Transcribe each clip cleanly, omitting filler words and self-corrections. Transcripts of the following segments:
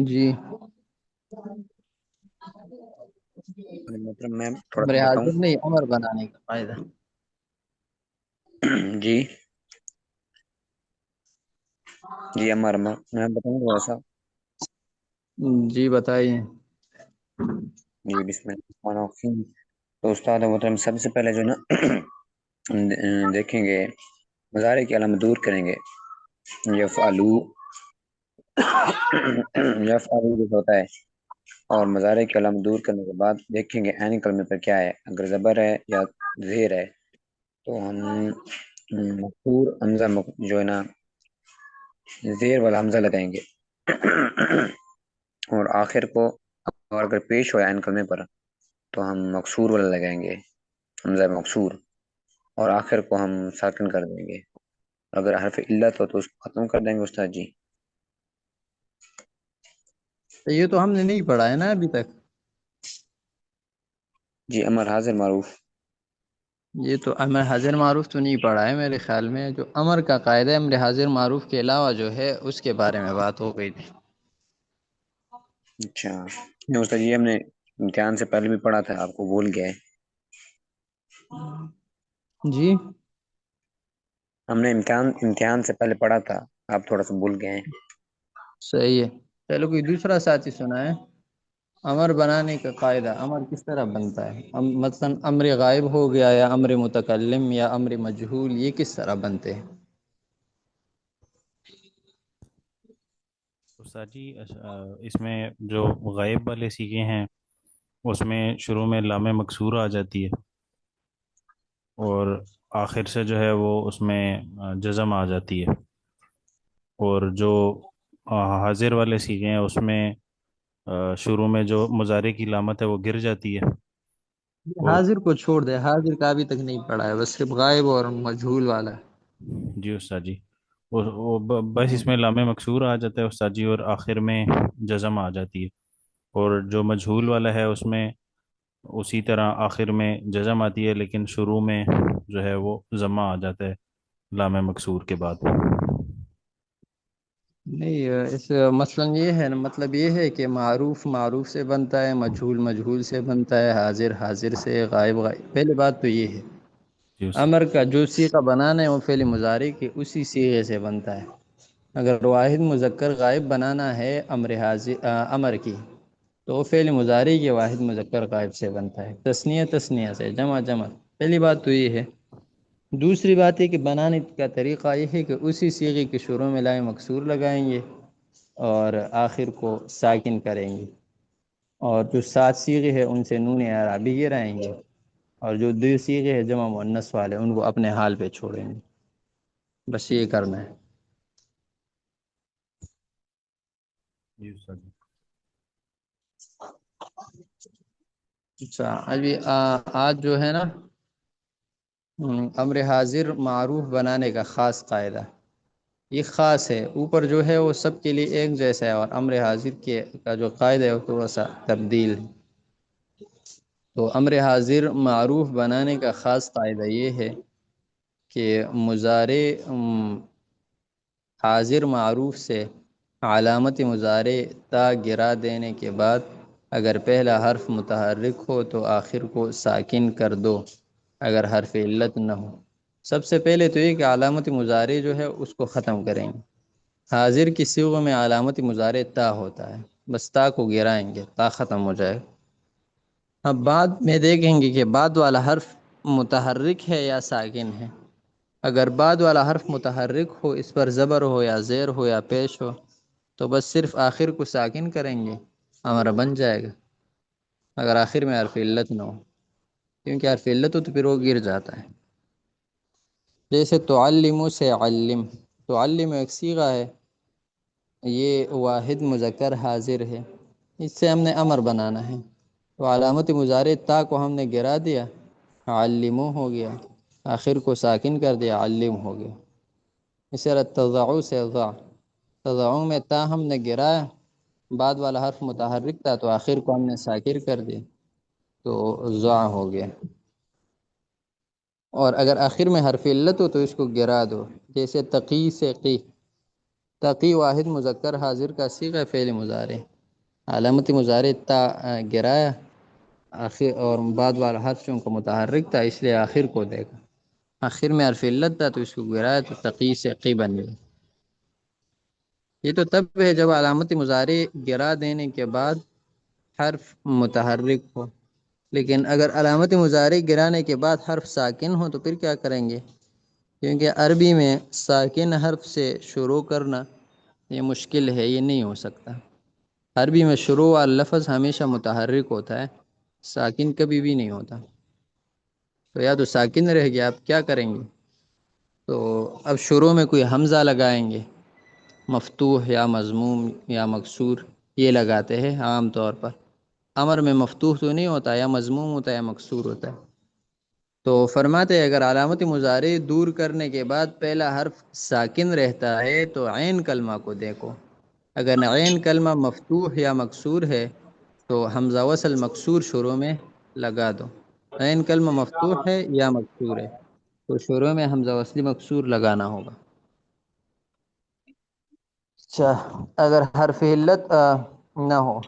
جی، مطلب میں تھوڑا امر سا بتاؤں؟ حاضر نہیں، امر بنانے کا فائدہ۔ جی جی، امر میں بتاؤں تھوڑا سا؟ جی بتائیے۔ جی، بسم اللہ الرحمن الرحیم۔ تو استاد محترم، سب سے پہلے جو نا دیکھیں گے، مضارع کی علامت دور کریں گے، یفعلو یفعلو جو ہوتا ہے، اور مضارع کی علامت دور کرنے کے بعد دیکھیں گے عین کلمے پر کیا ہے، اگر زبر ہے یا زیر ہے تو ہم مقصور حمزہ جو ہے نا زیر والا حمزہ لگائیں گے، اور آخر کو، اور اگر پیش ہو عین کلمے پر تو ہم مقصور والا لگائیں گے، حمزہ مقصور، اور آخر کو ہم ساکن کر دیں گے۔ اگر حرف علت ہو تو اس کو ختم کر دیں گے استاد جی۔ تو یہ تو ہم نے نہیں پڑھا ہے نا ابھی تک۔ جی، امر حاضر معروف۔ یہ تو امر حاضر معروف تو نہیں پڑھا ہے میرے خیال میں، جو امر کا قاعدہ ہے امر حاضر معروف کے علاوہ جو ہے اس کے بارے میں بات ہو گئی تھی۔ اچھا، نہیں استاد یہ ہم نے امتحان سے پہلے بھی پڑھا تھا، آپ کو بھول گیا ہے؟ جی ہم نے امتحان سے پہلے پڑھا تھا، آپ تھوڑا سا بھول گئے ہیں۔ صحیح ہے، چلو کوئی دوسرا ساتھی سنا ہے۔ امر بنانے کا قاعدہ، امر کس طرح بنتا ہے؟ مثلا امر غائب ہو گیا یا امر متکلم یا امر مجہول، یہ کس طرح بنتے ہیں؟ استاد جی اس میں جو غائب والے سیغے ہیں اس میں شروع میں لام مکسور آ جاتی ہے، اور آخر سے جو ہے وہ اس میں جزم آ جاتی ہے، اور جو حاضر والے سیغے ہیں اس میں شروع میں جو مضارع کی علامت ہے وہ گر جاتی ہے، اور حاضر کو چھوڑ دے، حاضر کا ابھی تک نہیں پڑھا ہے، بس صرف غائب اور مجہول والا ہے۔ جی استاد جی، بس اس میں لام مکسور آ جاتا ہے استاد جی، اور آخر میں جزم آ جاتی ہے، اور جو مجہول والا ہے اس میں اسی طرح آخر میں جزم آتی ہے لیکن شروع میں جو ہے وہ ضمہ آ جاتا ہے لام مکسور کے بعد۔ نہیں، اس مثلا یہ ہے نا، مطلب یہ ہے کہ معروف معروف سے بنتا ہے، مجہول مجہول سے بنتا ہے، حاضر حاضر سے، غائب غائب، پہلی بات تو یہ ہے۔ جی استاد۔ امر کا جو صیغہ بنانا ہے وہ فعل مضارع کے اسی صیغے سے بنتا ہے۔ اگر واحد مذکر غائب بنانا ہے امر کی، تو وہ فعل مضارع کے واحد مذکر غائب سے بنتا ہے، تثنیہ تثنیہ سے، جمع جمع، پہلی بات تو یہ ہے۔ دوسری بات ہے کہ بنانے کا طریقہ یہ ہے کہ اسی صیغے کے شروع میں لام مکسور لگائیں گے اور آخر کو ساکن کریں گے، اور جو سات صیغے ہیں ان سے نون اعرابی گرائیں گے، اور جو دو صیغے ہیں جمع مؤنث والے ان کو اپنے حال پہ چھوڑیں گے، بس یہ کرنا ہے۔ جی استاد جی۔ اچھا، ابھی آج جو ہے نا امر حاضر معروف بنانے کا خاص قاعدہ، یہ خاص ہے، اوپر جو ہے وہ سب کے لیے ایک جیسا ہے، اور امر حاضر کا جو قاعدہ ہے وہ تھوڑا سا تبدیل ہے۔ تو امر حاضر معروف بنانے کا خاص قاعدہ یہ ہے کہ مضارع حاضر معروف سے علامت مضارع تا گرا دینے کے بعد اگر پہلا حرف متحرک ہو تو آخر کو ساکن کر دو، اگر حرف علت نہ ہو۔ سب سے پہلے تو یہ کہ علامت مضارع جو ہے اس کو ختم کریں گے۔ حاضر کی صیغوں میں علامت مضارع تا ہوتا ہے، بس تا کو گرائیں گے، تا ختم ہو جائے۔ اب بعد میں دیکھیں گے کہ بعد والا حرف متحرک ہے یا ساکن ہے۔ اگر بعد والا حرف متحرک ہو، اس پر زبر ہو یا زیر ہو یا پیش ہو، تو بس صرف آخر کو ساکن کریں گے، ہمارا بن جائے گا، اگر آخر میں حرف علت نہ ہو، کیونکہ حرف علت ہو تو پھر وہ گر جاتا ہے۔ جیسے تعلم سے علم، تعلم ایک صیغہ ہے، یہ واحد مذکر حاضر ہے، اس سے ہم نے امر بنانا ہے، تو علامت مضارع تا کو ہم نے گرا دیا، علمو ہو گیا، آخر کو ساکن کر دیا، علم ہو گیا۔ اس طرح تضع سے ضع، تضع میں تا ہم نے گرایا، بعد والا حرف متحرک تھا تو آخر کو ہم نے ساکر کر دیا، تو ضع ہو گیا۔ اور اگر آخر میں حرف علت ہو تو اس کو گرا دو، جیسے تقی سے قی، تقی واحد مذکر حاضر کا صیغہ فعل مضارع، علامت مضارع تا گرایا، آخر اور بعد والا حرف چونکہ متحرک تھا اس لیے آخر کو دے گا، آخر میں حرف علت تھا تو اس کو گرایا تو تقی سے قی بن گئی۔ یہ تو تب ہے جب علامت مضارع گرا دینے کے بعد حرف متحرک ہو، لیکن اگر علامت مضارع گرانے کے بعد حرف ساکن ہو تو پھر کیا کریں گے؟ کیونکہ عربی میں ساکن حرف سے شروع کرنا یہ مشکل ہے، یہ نہیں ہو سکتا۔ عربی میں شروع والا لفظ ہمیشہ متحرک ہوتا ہے، ساکن کبھی بھی نہیں ہوتا۔ تو یا تو ساکن رہ گیا، آپ کیا کریں گے؟ تو اب شروع میں کوئی حمزہ لگائیں گے، مفتوح یا مضموم یا مکسور، یہ لگاتے ہیں عام طور پر۔ امر میں مفتوح تو نہیں ہوتا، یا مضموم ہوتا ہے یا مکسور ہوتا ہے۔ تو فرماتے ہیں اگر علامت مضارع دور کرنے کے بعد پہلا حرف ساکن رہتا ہے تو عین کلمہ کو دیکھو، اگر عین کلمہ مفتوح یا مکسور ہے تو حمزہ وصل مکسور شروع میں لگا دو۔ عین کلمہ مفتوح ہے یا مکسور ہے تو شروع میں حمزہ وصلی مکسور لگانا ہوگا۔ اچھا، اگر حرف علت نہ ہو،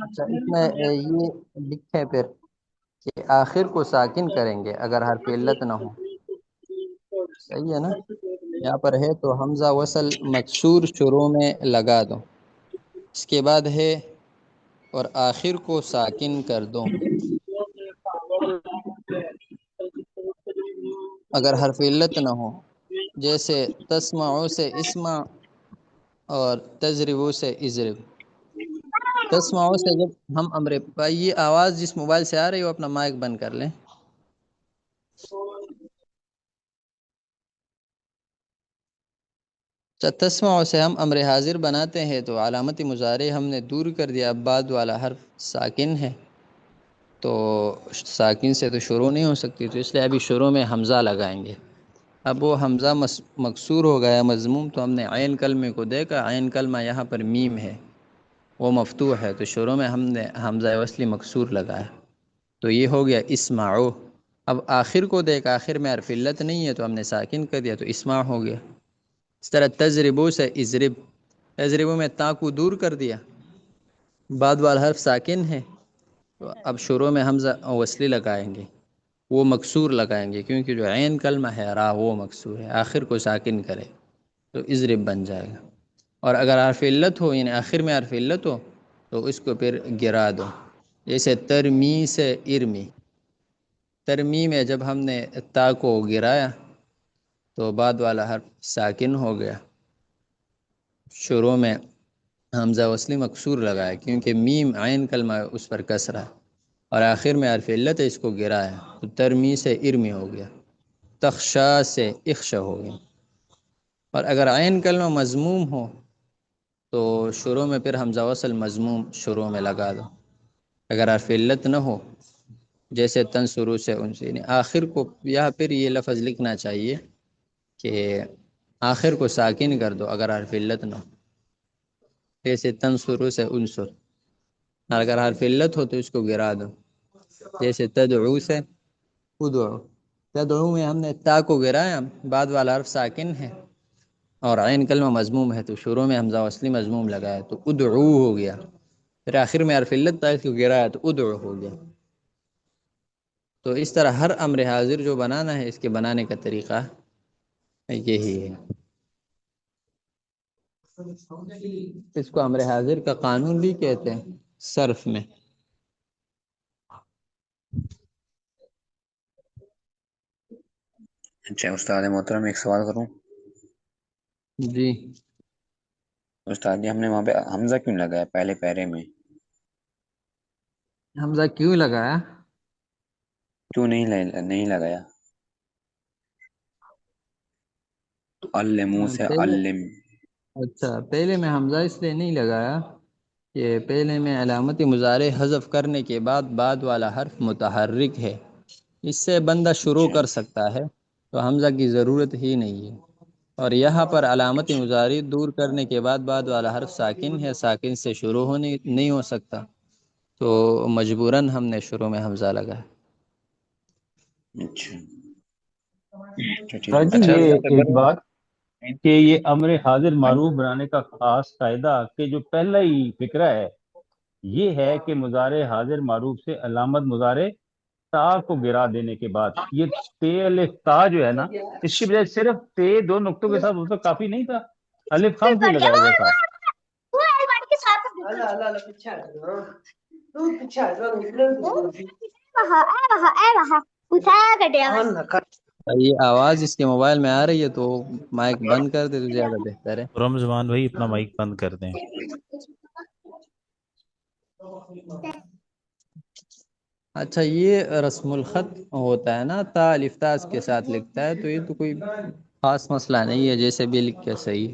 اچھا اس میں یہ لکھیں پھر کہ آخر کو ساکن کریں گے اگر حرف علت نہ ہو، صحیح ہے نا؟ یہاں پر ہے تو حمزہ وصل مکسور شروع میں لگا دو، اس کے بعد ہے اور آخر کو ساکن کر دو۔ اگر حرف علت نہ ہو، جیسے تسمعو سے اسمع اور تجربو سے اجرب۔ تسمعو سے جب ہم امر بھائی، یہ آواز جس موبائل سے آ رہی ہو اپنا مائک بند کر لیں۔ تسمعو سے ہم امر حاضر بناتے ہیں تو علامت مضارع ہم نے دور کر دیا، اب بعد والا حرف ساکن ہے تو ساکن سے تو شروع نہیں ہو سکتی، تو اس لیے ابھی شروع میں حمزہ لگائیں گے۔ اب وہ حمزہ مکسور ہو گیا مضموم، تو ہم نے عین کلمے کو دیکھا، عین کلمہ یہاں پر میم ہے، وہ مفتوح ہے، تو شروع میں ہم نے حمزہ وصلی مکسور لگایا، تو یہ ہو گیا اسمعو۔ اب آخر کو دیکھا، آخر میں حرف علت نہیں ہے تو ہم نے ساکن کر دیا تو اسمع ہو گیا۔ اس طرح تجربو سے اضرب، تجربو میں تا کو دور کر دیا، بعد والا حرف ساکن ہے تو اب شروع میں حمزہ وصلی لگائیں گے، وہ مکسور لگائیں گے کیونکہ جو عین کلمہ ہے را وہ مکسور ہے، آخر کو ساکن کرے تو اضرب بن جائے گا۔ اور اگر حرف علت ہو یعنی آخر میں حرف علت ہو تو اس کو پھر گرا دو، جیسے ترمی سے ارمی۔ ترمی میں جب ہم نے تا کو گرایا تو بعد والا حرف ساکن ہو گیا، شروع میں حمزہ وصلی مکسور لگایا کیونکہ میم عین کلمہ اس پر کسرہ ہے، اور آخر میں حرف علت ہے اس کو گرایا تو ترمی سے ارمی ہو گیا، تخشا سے اخشا ہو گیا۔ اور اگر عین کلمہ مضموم ہو تو شروع میں پھر حمزہ وصل مضموم شروع میں لگا دو، اگر حرف علت نہ ہو جیسے تنصرو سے ان سے، یعنی آخر کو یا پھر یہ لفظ لکھنا چاہیے کہ آخر کو ساکن کر دو اگر حرف علت نہ ہو، جیسے تنصرو سے انصر، اور اگر حرف علت ہو تو اس کو گرا دو، جیسے تدعو سے ادعو۔ تدعو میں ہم نے تا کو گرایا، بعد والا حرف ساکن ہے اور عین کلمہ مضموم ہے تو شروع میں حمزہ وصلی مضموم لگایا تو ادعو ہو گیا، پھر آخر میں حرف علت تھا اس کو گرایا تو ادعو ہو گیا۔ تو اس طرح ہر امر حاضر جو بنانا ہے اس کے بنانے کا طریقہ یہی ہے۔ اس کو امر حاضر کا قانون بھی کہتے ہیں صرف میں۔ اچھا استاد محترم، ایک سوال کروں؟ جی استاد جی، ہم نے وہاں پہ حمزہ کیوں لگایا پہلے پیرے میں؟ حمزہ کیوں لگایا؟ کیوں نہیں لگایا؟ علمو سے پہلے، علم۔ اچھا پہلے میں حمزہ اس لیے نہیں لگایا کہ پہلے میں علامت مضارع حذف کرنے کے بعد والا حرف متحرک ہے، اس سے بندہ شروع اچھا کر سکتا ہے تو حمزہ کی ضرورت ہی نہیں ہے، اور یہاں پر علامت اچھا مضارع دور کرنے کے بعد والا حرف ساکن ہے، ساکن سے شروع ہونے نہیں ہو سکتا تو مجبوراً ہم نے شروع میں حمزہ لگایا۔ اچھا اچھا ٹھیک سر ہے۔ جی اچھا یہ اللہ سے ایک بات کہ یہ امر حاضر معروف بنانے کا خاص قاعدہ کہ جو پہلا ہی فکرہ ہے یہ ہے کہ مضارع حاضر معروف سے علامت مضارع تا کو گرا دینے کے بعد یہ تے الف تا جو ہے نا اس کی بجائے صرف تے دو نقطوں کے ساتھ وہ تو کافی نہیں تھا، الف خام کیوں لگایا گیا تھا؟ یہ آواز اس کے موبائل میں آ رہی ہے تو مائک بند کر دے تو زیادہ بہتر ہے۔ رمضان بھائی اپنا مائک بند کر دیں۔ اچھا یہ رسم الخط ہوتا ہے نا، تا الف تا کے ساتھ لکھتا ہے، تو یہ تو کوئی خاص مسئلہ نہیں ہے، جیسے بھی لکھ کے صحیح۔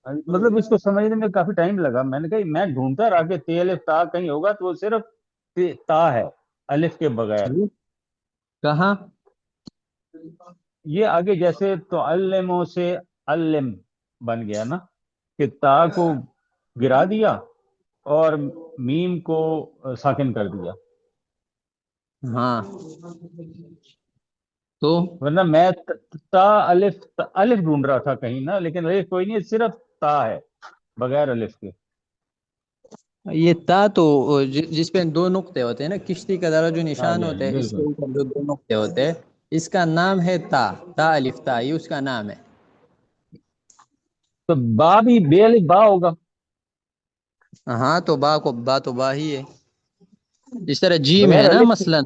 مطلب اس کو سمجھنے میں کافی ٹائم لگا، میں نے کہا میں ڈھونڈتا رہا کہ تے الف تا کہیں ہوگا تو وہ صرف تا ہے الف کے بغیر۔ کہاں؟ یہ آگے جیسے تو علموں سے علم بن گیا نا کہ تا کو گرا دیا اور میم کو ساکن کر دیا، ہاں تو ورنہ میں الف ڈھونڈ رہا تھا کہیں نا، لیکن الف کوئی نہیں، صرف تا ہے بغیر الف کے۔ یہ تا تو جس پہ دو نقطے ہوتے ہیں نا، کشتی کا ذرا جو ہاں نشان جی ہوتا ہے اس کے بالکل، اوپر جو دو نقطے ہوتے ہیں، اس کا نام ہے تا، تا الف تا، یہ اس کا نام ہے۔ تو با بھی بے الف با ہوگا۔ ہاں تو با تو با ہی ہے، جس طرح جیم بغیر ہے نا الف کے۔ مثلا،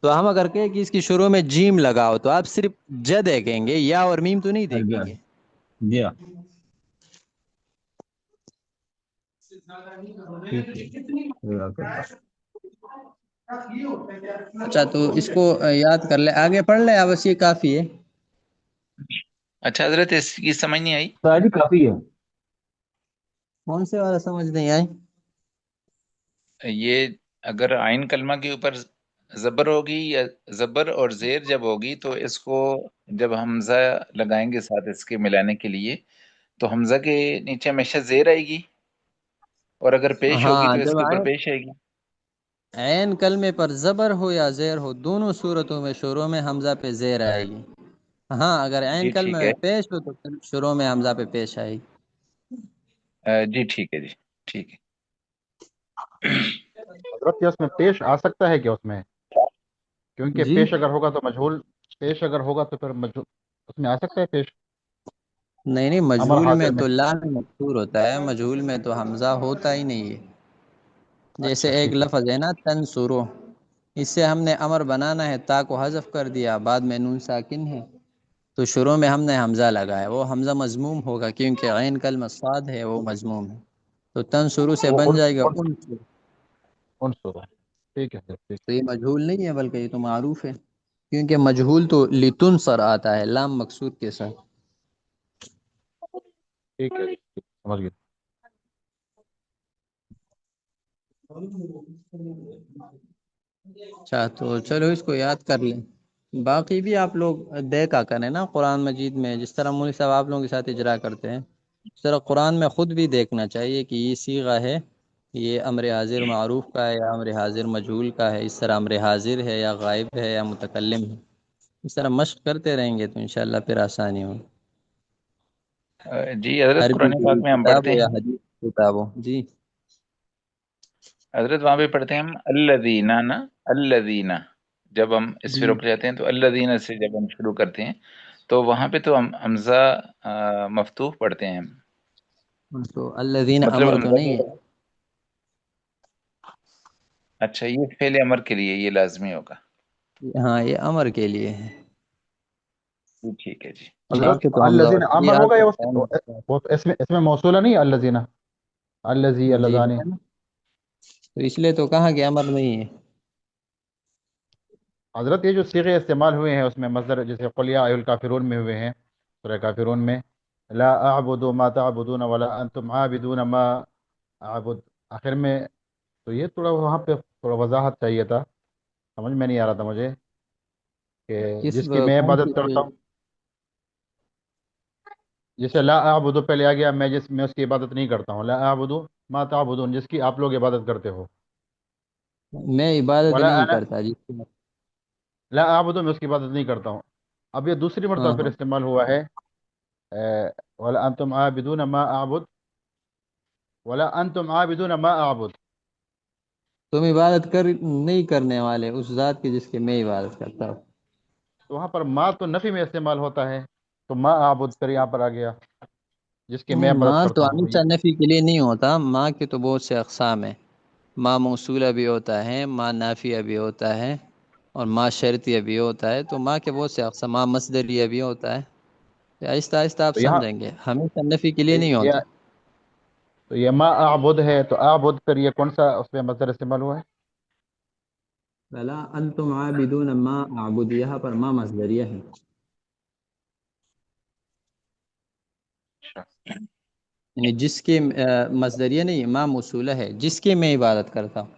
تو ہم اگر کہیں کہ اس کی شروع میں جیم لگاؤ تو آپ صرف ج دیکھیں گے، یا اور میم تو نہیں دیکھیں گے۔ جی ہاں ٹھیک ہے، جزاک اللہ۔ اچھا تو اس کو یاد کر لے، آگے پڑھ لے، بس یہ کافی ہے۔ اچھا حضرت اس کی سمجھ نہیں آئی؟ شاید کافی ہے۔ کون سے والا سمجھ نہیں آئی؟ یہ اگر آئین کلمہ کے اوپر زبر ہوگی یا زبر اور زیر جب ہوگی تو اس کو جب حمزہ لگائیں گے ساتھ اس کے ملانے کے لیے تو حمزہ کے نیچے ہمیشہ زیر آئے گی، اور اگر پیش ہوگی ہاں تو اس جب کے اوپر پیش آئے گی۔ عین کلمے پر زبر ہو یا زیر ہو، دونوں صورتوں میں شروع میں حمزہ پہ زیر آئے گی۔ ہاں اگر عین جی کلمے ٹھیک میں ہے، پیش ہو تو پھر شروع میں حمزہ پہ پیش آئے گی۔ جی ٹھیک ہے، جی ٹھیک ہے۔ حضرت کیا اس میں پیش آ سکتا ہے کیا اس میں؟ کیونکہ جی پیش اگر ہوگا تو مجہول، پیش اگر ہوگا تو پھر مجہول اس میں آ سکتا ہے پیش، نہیں نہیں، امر مجہول میں حاضر میں۔ تو لام مکسور ہوتا ہے، مجہول میں تو حمزہ ہوتا ہی نہیں ہے۔ جیسے اچھا ایک ٹھیک ہے، لفظ ہے نا تنصرو، اس سے ہم نے امر بنانا ہے، تا کو حذف کر دیا، بعد میں نون ساکن ہے تو شروع میں ہم نے حمزہ لگایا، وہ حمزہ مضموم ہوگا کیونکہ عین کلمہ صاد ہے وہ مضموم ہے، تو تنصرو سے وہ بن جائے گا ان، عنصر ہے۔ ٹھیک ہے حضرت، ٹھیک تو یہ مجہول نہیں ہے بلکہ یہ تو معروف ہے، کیونکہ مجہول تو لتنصر آتا ہے لام مقصود کے ساتھ۔ ٹھیک ہے، ٹھیک، سمجھ گیا۔ اچھا تو چلو اس کو یاد کر لیں، باقی بھی آپ لوگ دیکھا کریں نا قرآن مجید میں، جس طرح مولوی صاحب آپ لوگوں کے ساتھ اجرا کرتے ہیں اس طرح قرآن میں خود بھی دیکھنا چاہیے کہ یہ صیغہ ہے، یہ امر حاضر معروف کا ہے یا امر حاضر مجہول کا ہے، اس طرح امر حاضر ہے یا غائب ہے یا متکلم ہے، اس طرح مشق کرتے رہیں گے تو انشاءاللہ پھر آسانی ہوگی، جی حضرت عربی قرآن کی پاک میں ہم کتاب پڑھتے ہو یا ہیں، حدیث کی کتاب ہو۔ جی حضرت وہاں پہ پڑھتے ہیں ہم الذین نا، الذین، جب ہم اس پہ جی رک جاتے ہیں تو الذین سے جب ہم شروع کرتے ہیں تو وہاں پہ تو ہم حمزہ مفتوح پڑھتے ہیں ہم، تو الذین مطلب امر تو حمزہ نہیں ہے، اچھا یہ فعل امر کے لیے یہ لازمی ہوگا، ہاں یہ امر کے لیے ہے، جی ٹھیک ہے جی۔ حضرت باقی تو حمزہ الذین وصلی امر یاد ہوگا یا کرتا ہے۔ وہ اس میں موصولہ نہیں ہے الذین، الذی جی اللذانی؟ ہے نا، تو اس لیے تو کہا کہ امر نہیں ہے۔ حضرت یہ جو صیغے استعمال ہوئے ہیں اس میں مصدر جیسے قل یا ایھا الکافرون میں ہوئے ہیں، سورہ کافرون میں لا اعبد ما تعبدون ولا انتم عابدون ما اعبد، آخر میں، تو یہ تھوڑا وہاں پہ تھوڑا وضاحت چاہیے تھا، سمجھ میں نہیں آ رہا تھا مجھے کہ کس جس کی میں کون سی عبادت کرتا ہوں، جیسے لا اعبد پہلے آ گیا، میں اس کی عبادت نہیں کرتا ہوں، لا اعبد ما تعبدون جس کی آپ لوگ عبادت کرتے ہو، میں عبادت ولا نہیں انا کرتا جی۔ لا اعبد میں اس کی عبادت نہیں کرتا ہوں۔ اب یہ دوسری مرتبہ ہاں پھر ہاں استعمال ہوا ہے ولا انتم عابدون ما اعبد ولا انتم عابدون ما اعبد. تم عبادت نہیں کرنے والے اس ذات کی جس کی میں عبادت کرتا ہوں. تو وہاں پر ما تو نفی میں استعمال ہوتا ہے، تو ما اعبد کر یہاں پر آ گیا جس کی میں نہیں، عبادت ماں تو کرتا ہوں. ہمیشہ نفی کے لیے نہیں ہوتا. ماں کے تو بہت سے اقسام ہیں. ماں موصولہ بھی ہوتا ہے، ماں نافیہ بھی ہوتا ہے، اور ماں شرطیہ بھی ہوتا ہے. تو ماں کے بہت سے اقسام، ماں مصدریہ بھی ہوتا ہے. آہستہ آہستہ آپ تو یہاں سمجھیں گے، ہمیشہ نفی کے لیے نہیں یہ ہوتا. تو یہ ما اعبد ہے، تو اعبد کر یہ کون سا اس میں مصدر استعمال ہوا ہے؟ بلا انتم عابدون ما اعبد، یہاں پر ماں مصدریہ ہے. یعنی جس کے مصدریہ نہیں، ماں موصولہ ہے، جس کے میں عبادت کرتا ہوں.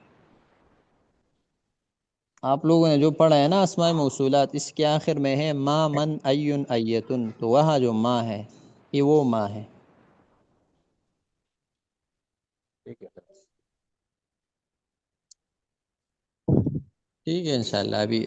آپ لوگوں نے جو پڑھا ہے نا اسماء موصولات، اس کے آخر میں ہے ما من ایون ایتن، تو وہاں جو ماں ہے یہ وہ ماں ہے. ٹھیک ہے سر. ٹھیک ہے انشاءاللہ. ابھی